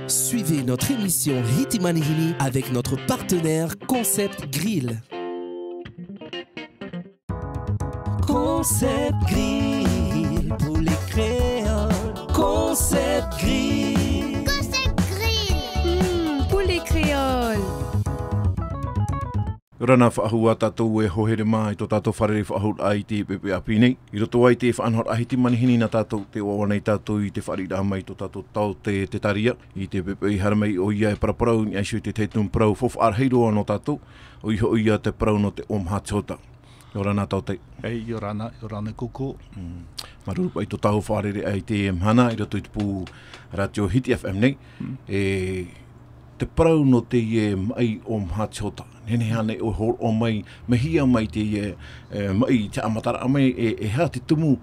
Suivez notre émission Hiti Manihini avec notre partenaire Concept Grill. Concept Grill pour les créoles. Concept Grill. Concept Grill. Pour les créoles. Rana whaahua tātou e hohere mai tō tātou wharere whaahut ai te pepe api nei. I roto ai te whaanhor ahi te manihini na tātou te wawanei tātou i te wharira mai tō tātou tau te taria. I te pepe i haramei o ia e paraparau ni aishu te teitum parau fof ar heiroa no tātou. O iho o ia te parau no te omhachota. I rana tau te. Ei, i rana koko. Marurupa i tō tātou wharere ai te mhana i roto i te pū Radio Hiti FM nei. Te parau no te ie mai omhachota. Nene hane o hor o mai, mehia mai te mai te amatara mai e hea te tumu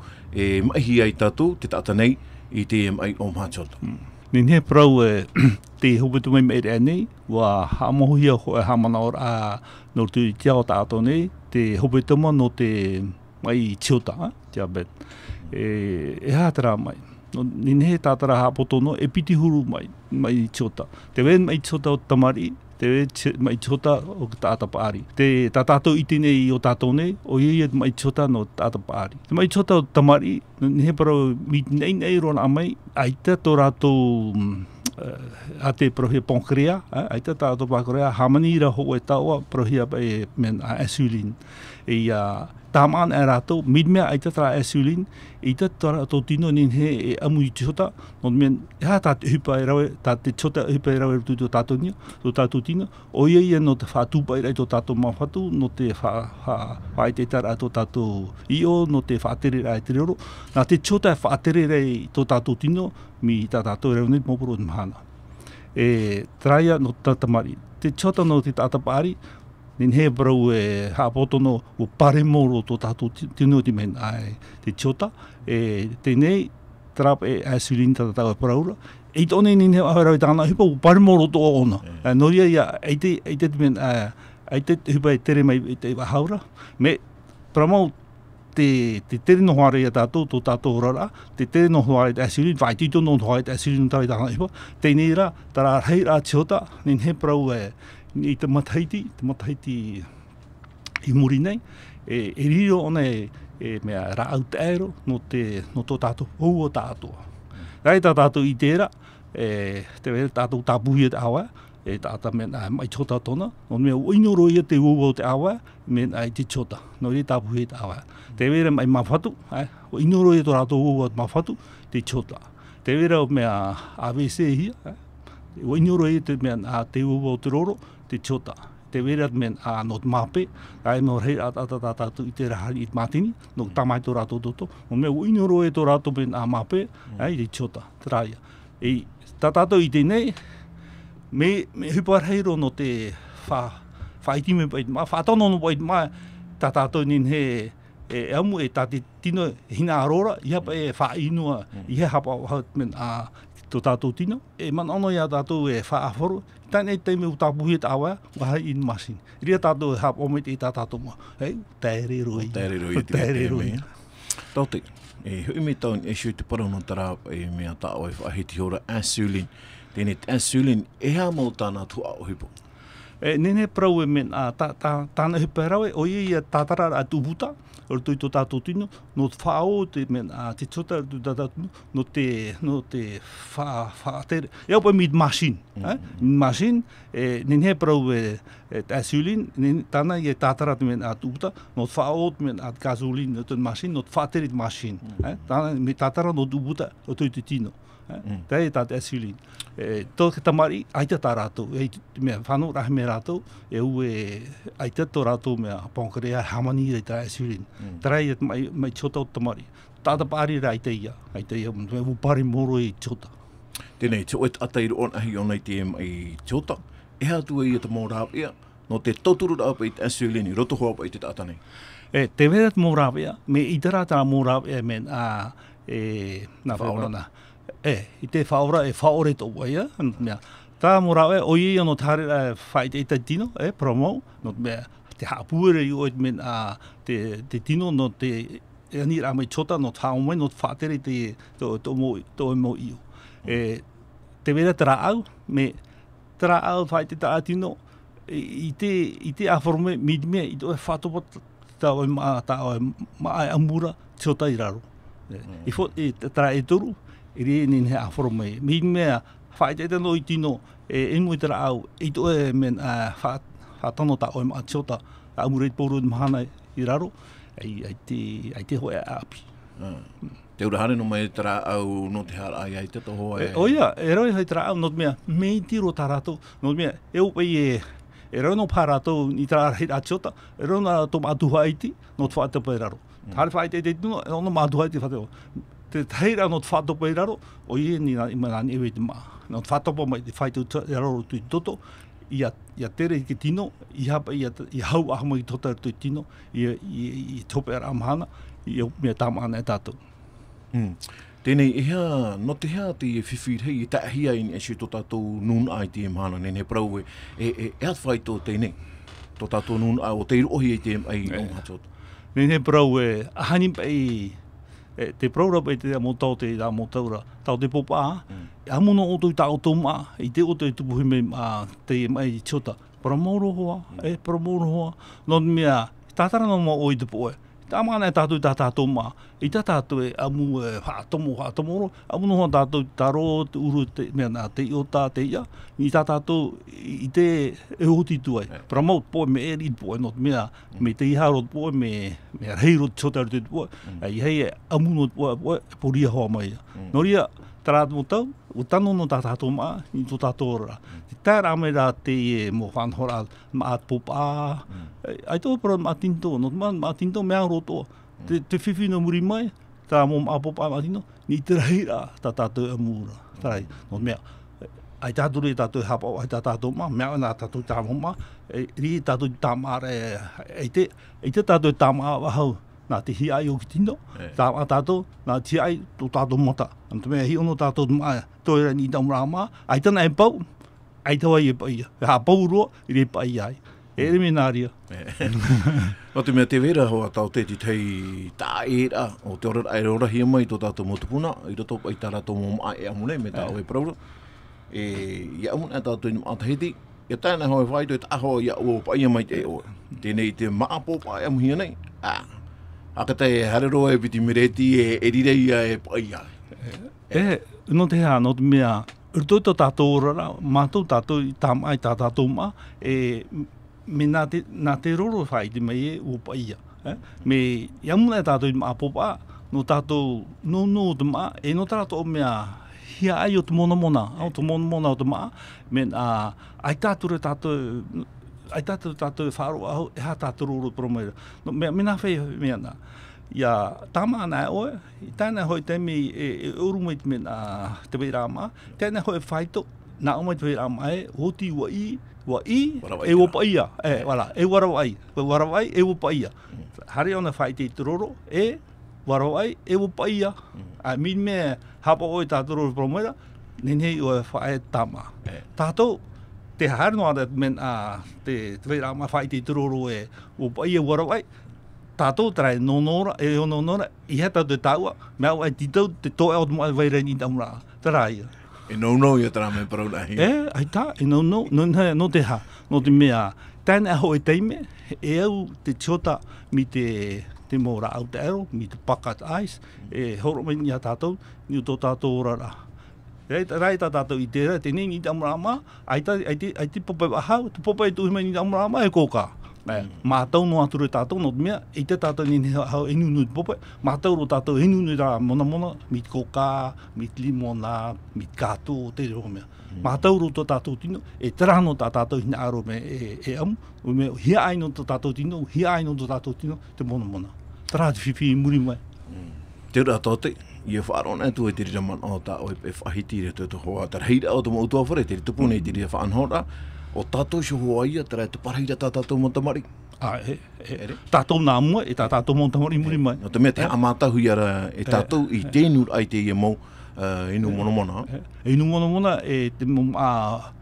mai ai tātou, te tata nei, i te mai o mhachota. Nene prau te hupetu mai mei rea nei, wa hamohia ho e hamana ora no tu i tiao tātou nei, te hupetuma no te mai tiota, tia bet. E hātara mai. Nene he tātara hapotono e piti huru mai tiota. Te wen mai tiota o tamari, te mai tiota o tāta paari. Te tātou iti nei o tātou nei, o ia mai tiota no tāta paari. Te mai tiota o tamari, he parau miti nei rona amai, aita tō rātou a te prohia ponkrea, aita tātou pākorea, hamanira ho e taua prohia e men a asulin. E tāmaan e rātou, midmea aita tā asulin, ita tō tino nin he e amu i tiota, no men, hea tā te hupa e rawe, tā te tiota hupa e rawe tō tātou nia, tō tātou tino, o ia no te whātupa i rai tō tātou mawhatu, no te whaetetara tō tātou io, no te whātere rai te roro, nā te tiota e whātere rai tō tātou tino, mi tā tātou rau nei mopuro ni mahana. E traia no tatamari, te tiota no te tātapari, nin he parau e hapotono o pare moro tō tātou tino ti men ai te tiota, e tenei trap e asulin tātou e paraura, e tōne nin he aharai tāna hupa o pare moro tō ona. Noria ia, eite te men, eite hupa e tere mai e te haura, me pramau te tere no hoare ia tātou, tō tātou rara, te tere no hoare te asulin, vai tito no hoare te asulin tāi tāna hupa, tenei ra, tara hei rā tiota, nin he parau e i te mataiti i muri nei, e riro ona e mea rā au te aero no tō tātou hou o tātou. Rai tā tātou i tērā, te wera tātou tāpuhi te awa, e tāta mena mai chota tona, no mea uinoro ia te hou o te awa, mena i te chota, no i tāpuhi te awa. Te wera mai mawhatu, uinoro ia tō rātou hou o te mawhatu, te chota. Te wera mea AVC hia, uinoro ia te mea te hou o te roro, te chota. Te wera men a not mape, ai mo rei tātou i te rahari i matini, no tamai tō rātou toto, o me uinoro e tō rātou men a mape, ai te chota, te raia. E tātou i te nei, me huparheiro no te whaitime paiti mai, whātono no paiti mai, tātou nin he e amu e tāte tino hina arora, i hapa e whainua, i he hapa men a tō tātou tino, e man ono ia tātou e whaaforo, tēnei teime u tāpuhi te awa, wahai in masin. Ria tātou e hap omete i tātou mua. Hei, tēre roi. Tēre roi. Tauti, e hui me tau e shui te parau no tara e mea tāo e whahiti hora asulin. Tēnei asulin e hea mau tāna tua o hipo. Nene prau e men, tāna hipa rawe, o ia tātara a tūputa, o tui tō tātou tino, no te whao, te chota tū tātou tino, no te whaatere. Eo pa mid masin, masin, nene prau e asulin, tāna i tātara te men a tūputa, no te whao, men a gasolin, no te masin, no te whaatere te masin. Tāna me tātara no tūputa, o tui te tino. Tei tāte asulin. Tō ke tamari, aita tā rātou, mea whanau rahi me rātou, e ue aita tō rātou mea pōnkarea hamani rei tā asulin. Tarai mai chota o tamari. Tāta pāri rā aita ia, mea upari moro i chota. Tēnei, te oet atairu on ahi onai te mai chota, e hātua ia te mō rāpea, no te toturu rāpea i te asulin, i roto hoa pa i te tātanei. Te verat mō rāpea, me i tara tā mō rāpea men a nā whaona. I te whaora e whaore tō waia, tā morawe, o ia no tāre whai te ita tino, promo, no mea, te hāpuere i oet men te tino no te ani rā mai chota no tā omai no te whātere tō mo io. te vera tera au, me tera au whai te taa tino, i te aforme midime, i te whatopa tau e maa ai amura, teo tai raro. I fo, tera e toru, i re ni he aforme, midime a whai te no i tino, inu i tera au, i te oe men whatano tau e maa teo ta, amura i poru i mahana i raro, ai te hoe api. Te ura hane no mai tera au no te hara ai te toho e... Oia, e roi hei tera au, no te mea, mei tiro tā rātou, no te mea, e upai e roi no pā rātou ni tera hei atiota, e roi no tō mātuha iti, no te whaatopa i raro. Tāre whae te tino, e no mātuha iti whaateo. Te teira no te whaatopa i raro, o ie ni nani ewe te maa. No te whaatopa mai te whae te raro tui toto, ia tere i ke tino, i hapa i hau ahama i tota tui tino, i tope ara amahana, i mea tāmaana e tātou. Tēnei, no te hea te whiwhir hei, e tāhia ini e si tō tātou nūn ai te mahana, nene prau e at whai tō tēnei, tō tātou nūn ai, o te irohi e te ai o hachot. Nene prau e, ahani pai, te praura pai te mō tau te rā mō taura, tau te popa, a mono o tui tāo tō maa, i te o te tupuhi me te mai tiota, para mōro hoa, para mōro hoa, no mea, tātara no mō oi te poe, tā mana e tātou tā tātou maa, i tā tātou e amu hātomoro, amu noha tātou taro, te uru, mea nā te iota, te ia, i tā tātou i te e hoti tuai. Para mau poe me e rid poe, not mea, me te iharo poe, me reiro te chotaru te poe, i hei e amu no poe, poria hoa mai. Noria, tarāt mo tau, o tano no tā tātou maa, i tō tātou ora. Te tērā me rā te mo whanhora, maa popa, ai tō para maa tinto, no maa tinto mea roto, te whiwhi no muri mai, tā mō maa popa maa tinto, ni te reira tā tātou amura. Tarai, no mea, ai tātou re tātou hapau, ai tātou maa, mea nā tātou tā mō maa, ri tātou tā maa re, ai te tātou tā maa wahau, nā te hi ai o ki tino, tā maa tātou, nā te ai tō tātou mata. Anto mea hi ono tātou maa, tō era ni taumura maa, ai tana e pau, ai tawa i e paia. Ha pau roa, i re pai ai. E re me nāria. O te mea te vera hoa tau te tei tā era, o te ora ai ora hia mai tō tātou motupuna, i roto pai tā rātou mō maa e amune, me tā oe praura. I amune e tātou inu atahiti, ia tāna hoa whai tō e tāhoa ia o paia mai te oe. Tēnei te maa pōpa e amuhia nei, Akata e harero e piti mireti e rirei e paia. No te hea, no te mea, urtoi tō tātou orara, mātou tātou i tāmai tā tātou maa, me nā te roro whai te mai e o paia. Me iamuna e tātou i maa popa, no tātou no te maa, no tātou mea hia ai o te mona mona o te maa, me ai tātou re tātou, ai tātou whāro aho, e hā tātou roro promeira. No, me nā whai mea nā. Ia tāma nā oe, i tāna hoi te mi e urumai te me nā te wei rāma, tāna hoi whaito, nā umai te wei rāma e, hoti wa i, e wapaia, warawai, e wapaia. Hare ona whai te roro, e warawai, e wapaia. A min me hapa oi tātou roro promeira, nenei oe whae tāma. Tātou, te hare noa men te wei rāma whai te roro e wapaia warawai, tātou tarai nonora, e nonora, i heta te taua, mea ai titau te toe au te moa weire ni tamura, tarai. E no ia tara me parau nahi. Ai tā, e no te ha, no te mea, tēnei hoi teime, e au te tiota mi te mora au te ero, mi te pakat ais, e horo mai ni a tātou, ni o tō tātou orara. Rai tā tātou i tērā, tēnei ni tamura ma, ai te popai wahau, te popai tuhi mai ni tamura ma e kōka. Mātau no ature tātou no mea, i te tātou ni hau enu nui popai, mātau ro tātou enu nui rā mona, mit koka, mit limona, mit kātō, te reo mea. Mātau ro tō tātou tino, e terano tā tātou hina aro me e amu, o me hia aino tō tātou tino, te mona. Tara te whiwhi muri mai. Te ura tōte, i e whaarona tu e te rira man o tā o e whahiti re tō hoa, tar heira o tō mo utua whare, te tupune i te rira whaanhora, o tātou si hoa ia, tera te parheira tā tātou montamari. Tātou nā mua, e tā tātou montamari muri mai. No te mea te amātahu iara e tātou i tēnur ai te ia mau inu monomona. Inu monomona e te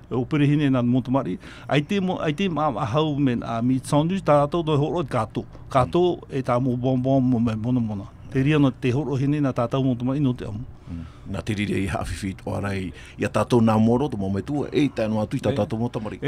operehine nā montamari. Ai te ahau men mi sandwich tātou doi horo kātō. Kātō e tā mo bonbon mo me monomona. Te ria no te horo hene nā tātou montamari no te amu. Nā te rire I hawhiwhi o arai ia tātou nā moro to mometua tāno atu I tā tātou mo tamari.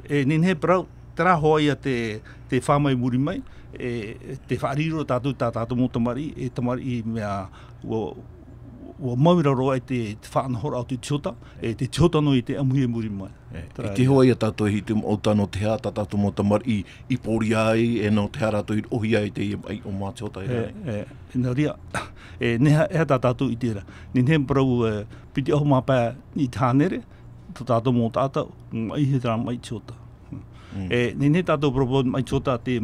Nin he parau, tera hoa ia te whamai muri mai, te whaariro tātou mo tamari, tamari I mea ua mawira roa te whaanahora au te tiota, te tiota no I te amuhi muri mai. I te hoa ia tātou hitum o tāno te hea tātou mo tamari I pori ai, no te hea tātou I ohi ai te ai o mā tiota. Nā ria, neha ea tātou I tērā. Nin he parau piti aho mapā I tānere, tātou mo tātou, mai he tērā mai tiota. Nin he tātou propoi mai tiota te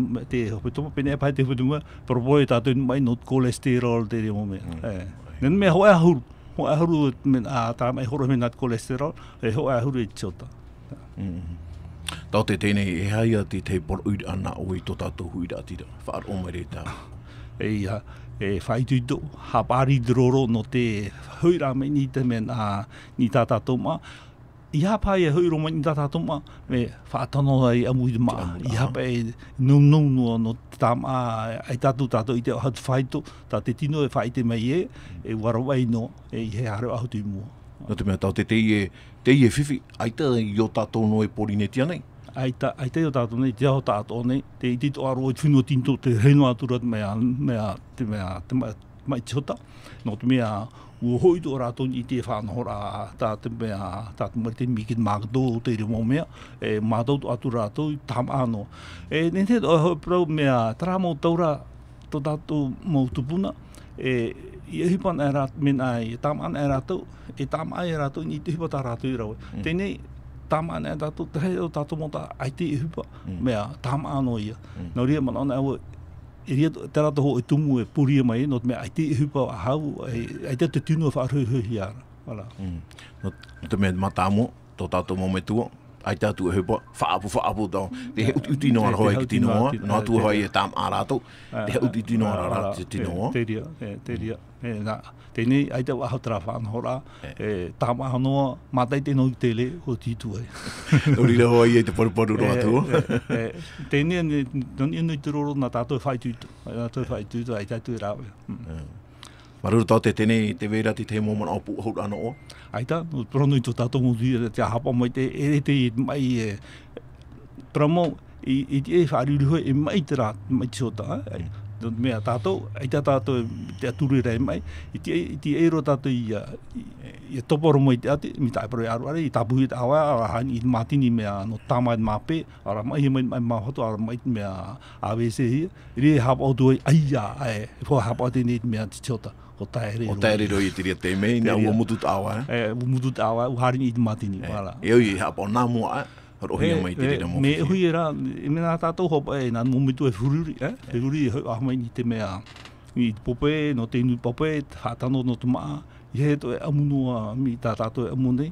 hopetoma, pene e pai te hopetoma, propoi tātou mai not cholesterol te reo mea. Nen me hoa ahuru tā mai horo me nat cholesterol, hoa ahuru I tiota. Tau te tēnei e haia te por uira ana o I tō tātou huira atira, whaar o mai re tā. Ia, whaituito, hapari droro no te huira me ni te men ni tā tātou ma. I hapa e huiro mai ni tā tātou ma, me whaatano ai amui ma. I hapa e nununua no tā ma, ai tātou I te hatu whaito, tā te tino e whaite mai warawai no, I he haro ahu tui mua. No te mea tau te e whiwhi, aita I o tātou no e porinetia nei? Aita I o tātou nei, te aho tātou nei, te I tito aro I whinua tinto, te reino atura te mai tiota. No te mea, ua hoitu o rātou I te whanahora, tā te mare te mikit mākato te reo mō mea, mātou atu rātou I tam āno. Nen te hoi prau mea, tara mō taura tō tātou mō tupuna, I hipan e rātou, mena I tam an e rātou, tam ai e rātou, I te hipa tā rātou I rau. Tēnei, tam an e rātou, te hei o tātou mō tā, ai te hipa, mea, tam āno ia. Nau ria man ana awa, e ria te rātou ho e tumu e puria mai, no te mea, ai te hipa a hau, ai te tino e whaaruhi ara. No te mea matāmo, tō tātou mō me tua, ai tātou e hipa, whaapu tau, te he uti noa roi ki tinoa, no atu hoi e tam a rātou, te he uti noa rā te tinoa. Te ria. Tēnei, ai te waho tera whanahora, tam a hanoa, mātai tēnō I tele, ho tītu ai. No rira hoi e te paru roa tua. Tēnei, noni anu I te roro, nā tātou e whaituitu, ai tātou e rāwe. Maruru tau te tēnei, te vera te mōman au pu hau ana o? Aita, prono I tō tātou mūti, te hapa mai te mai promo, I te whaariri hoi, mai te rā, mai tiota. Mea tātou, aita tātou te aturi rei mai, I te eiro tātou I toporo mai te ate, mi tai paro I aru are, I tapuhi te awa, ara hani I mātini mea no tāmai māpe, ara mai mai māhoto, ara mai mea AVC hia, ri hapa o tuai, aia, fua hapa o tēnei mea te tiota. O taere roi te ria te mei, nea ua mutu tāwa. Ua mutu tāwa, uharini I te matini. E oi hapa o nā mua, rohia mai te rira mo. Me hui e rā, e mena tātou hopa nā momitu e hururi, hururi e hau mai ni te mea, I pope, no te inu pope, hātano no te maa, I he to e amunua, mi tā tātou e amunei,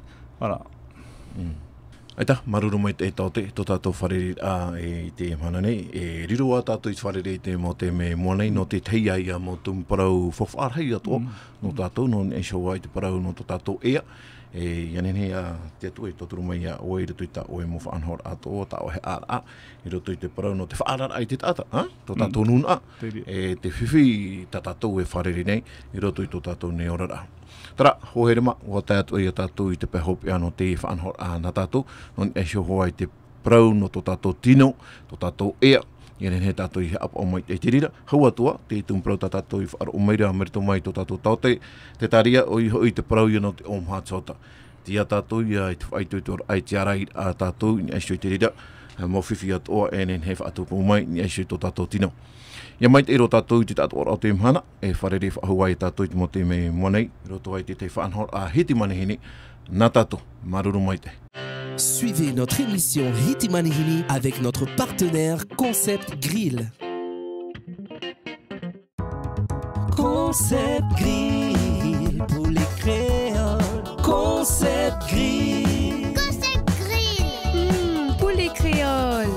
Aita, maruru mai te tau te, tō tātou whareri e te mana nei, e riro a tātou I whareri te mo te me mua nei, no te teia ia mo tūm parau whawharhei atoa, no tātou, no e showa I te parau no tō tātou ea, ianen hea te atu e tōturu mai a oe rito I ta oe mo whaanhor atoa, ta oe a, I roto I te parau no te whaarar ai te tata, tō tātou nuna, te whiwhi ta tātou e whareri nei, I roto I tō tātou ne orara. Tara, hohere ma, ua tai atu I a tātou I te pehopi ano te whaanhor a na tātou, non e shio hoa I te prau no tō tātou tino, tō tātou ea, ianen he tātou I he apa o mai te rira, hau atua, te tūmprau tā tātou I whaaro o meira, merito mai tō tātou taute, te taria o I te prau I no te omha tsota. Tia tātou I te whaitoitor ai te arai a tātou, ni aisho I te rira, mo whiwhi atoa enen he whaatupu mai, ni aisho I tō tātou tino. Ia mai te ero tātou I te tātou o te mhana, e wharere whahua I tātou I te mo te me mwanei, roto ai te whaanhor a hiti manihini, nā tātou, maruru mai te. Suivez notre émission Hiti Manihini avec notre partenaire Concept Grill. Concept Grill pour les créoles. Concept Grill. Concept Grill. Pour les créoles.